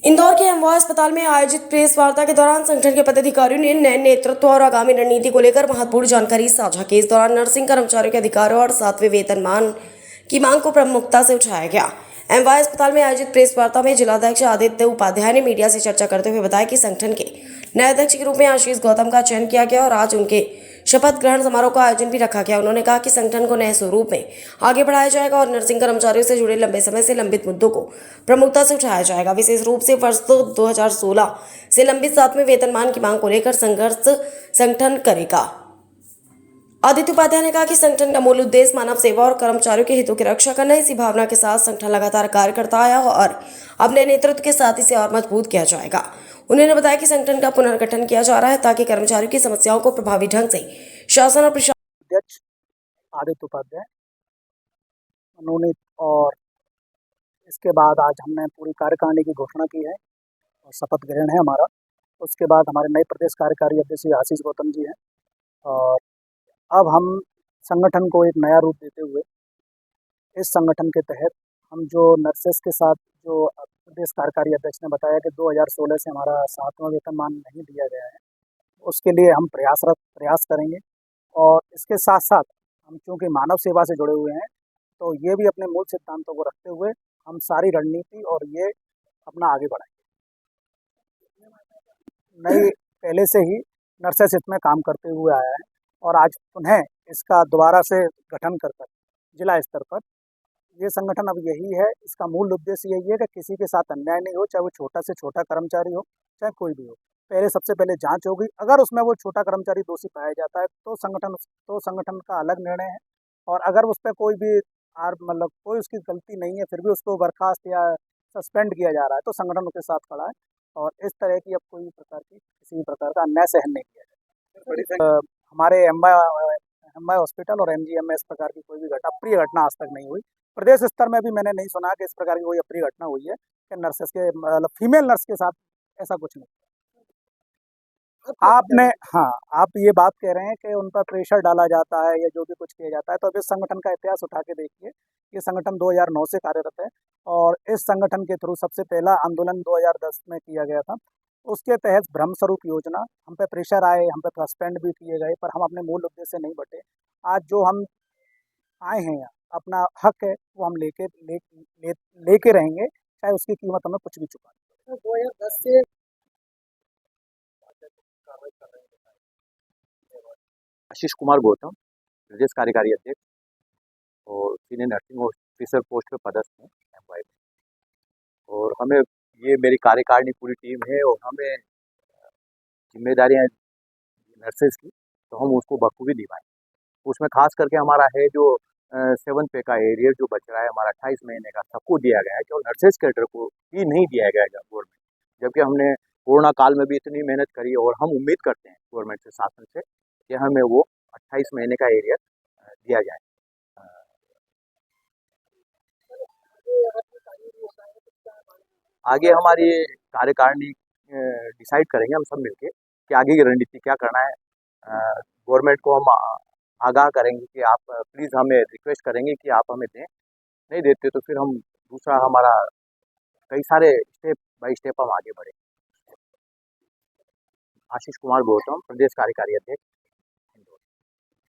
इंदौर के एमवाय अस्पताल में आयोजित प्रेस वार्ता के दौरान संगठन के पदाधिकारियों ने नए नेतृत्व और आगामी रणनीति को लेकर महत्वपूर्ण जानकारी साझा की। इस दौरान नर्सिंग कर्मचारियों के अधिकारों और 7वें वेतनमान की मांग को प्रमुखता से उठाया गया। एमवाय अस्पताल में आयोजित प्रेस वार्ता में जिलाध्यक्ष आदित्य उपाध्याय ने मीडिया से चर्चा करते हुए बताया कि संगठन के नए अध्यक्ष के रूप में आशीष गौतम का चयन किया गया और आज उनके शपथ ग्रहण समारोह का आयोजन भी रखा गया। उन्होंने कहा कि संगठन को नए स्वरूप में आगे बढ़ाया जाएगा और नर्सिंग कर्मचारियों से जुड़े लंबे समय से लंबित मुद्दों को प्रमुखता से उठाया जाएगा। विशेष रूप से वर्ष 2016 से लंबित 7वें वेतनमान की मांग को लेकर संघर्ष संगठन करेगा। आदित्य उपाध्याय ने कहा कि संगठन का मूल उद्देश्य मानव सेवा और कर्मचारियों के हितों की रक्षा करना है। इसी भावना के साथ संगठन लगातार कार्य करता आया और अपने नेतृत्व के साथ इसे और मजबूत किया जाएगा। उन्होंने बताया कि संगठन का पुनर्गठन किया जा रहा है ताकि कर्मचारियों की समस्याओं को प्रभावी ढंग से शासन और प्रशासन अध्यक्ष आदित्य उपाध्याय मनोनीत, और इसके बाद आज हमने पूरी कार्यकारिणी की घोषणा की है और शपथ ग्रहण है हमारा। उसके बाद हमारे नए प्रदेश कार्यकारी अध्यक्ष आशीष गौतम जी हैं और अब हम संगठन को एक नया रूप देते हुए इस संगठन के तहत हम जो नर्सेस के साथ जो प्रदेश कार्यकारी अध्यक्ष ने बताया कि 2016 से हमारा 7वां वेतनमान नहीं दिया गया है, उसके लिए हम प्रयास करेंगे। और इसके साथ साथ हम चूँकि मानव सेवा से जुड़े हुए हैं तो ये भी अपने मूल सिद्धांतों को रखते हुए हम सारी रणनीति और ये अपना आगे बढ़ाएंगे। नई पहले से ही नर्सेस इसमें काम करते हुए आया है और आज पुनः इसका दोबारा से गठन कर जिला स्तर पर ये संगठन अब यही है। इसका मूल उद्देश्य यही है कि किसी के साथ अन्याय नहीं हो, चाहे वो छोटा से छोटा कर्मचारी हो, चाहे कोई भी हो। पहले सबसे पहले जांच होगी, अगर उसमें वो छोटा कर्मचारी दोषी पाया जाता है तो संगठन का अलग निर्णय है, और अगर उस पर कोई भी मतलब कोई उसकी गलती नहीं है फिर भी उसको बर्खास्त या सस्पेंड किया जा रहा है तो संगठन उसके साथ खड़ा है और इस तरह की अब कोई प्रकार की किसी भी प्रकार का अन्याय सहन नहीं किया जाए। हमारे एमवाय हॉस्पिटल और एमजीएम में इस प्रकार की कोई भी अप्रिय घटना आज तक नहीं हुई। प्रदेश स्तर में भी मैंने नहीं सुना कि इस प्रकार की कोई अप्रिय घटना हुई है कि नर्सेस के मतलब फीमेल नर्स के साथ ऐसा कुछ नहीं। आपने हाँ, आप ये बात कह रहे हैं कि उन पर प्रेशर डाला जाता है या जो भी कुछ किया जाता है, तो अब इस संगठन का इतिहास उठा के देखिए। ये संगठन 2009 से कार्यरत है और इस संगठन के थ्रू सबसे पहला आंदोलन 2010 में किया गया था। उसके तहत ब्रह्म स्वरूप योजना, हम पे प्रेशर आए, हम पे सस्पेंड भी किए गए, पर हम अपने मूल उद्देश्य से नहीं बटे। आज जो हम आए हैं यहाँ, अपना हक है वो हम लेके रहेंगे, चाहे उसकी कीमत हमें कुछ भी चुकानी पड़े। 2010 से आशीष कुमार गौतम, प्रदेश कार्यकारी अध्यक्ष और सीनियर नर्सिंग ऑफिसर पोस्ट पे पदस्थ हूँ एमवाय में। और हमें ये मेरी कार्यकारिणी पूरी टीम है और हमें जिम्मेदारियाँ नर्सेज की तो हम उसको बखूबी निभाएं। उसमें खास करके हमारा है जो 7 पे का एरियर जो बच रहा है हमारा 28 महीने का, सबको दिया गया है कि और नर्सेज कैडर को भी नहीं दिया गया है गवर्नमेंट, जबकि हमने कोरोना काल में भी इतनी मेहनत करी और हम उम्मीद करते हैं गवर्नमेंट से, शासन से, कि हमें वो 28 महीने का एरियर दिया जाए। आगे हमारी कार्यकारिणी डिसाइड करेंगे हम सब मिलके कि आगे की रणनीति क्या करना है। गवर्नमेंट को हम आगाह करेंगे कि आप प्लीज़ हमें रिक्वेस्ट करेंगे कि आप हमें दें, नहीं देते तो फिर हम दूसरा हमारा कई सारे स्टेप बाय स्टेप हम आगे बढ़े। आशीष कुमार गौतम, प्रदेश कार्यकारी अध्यक्ष।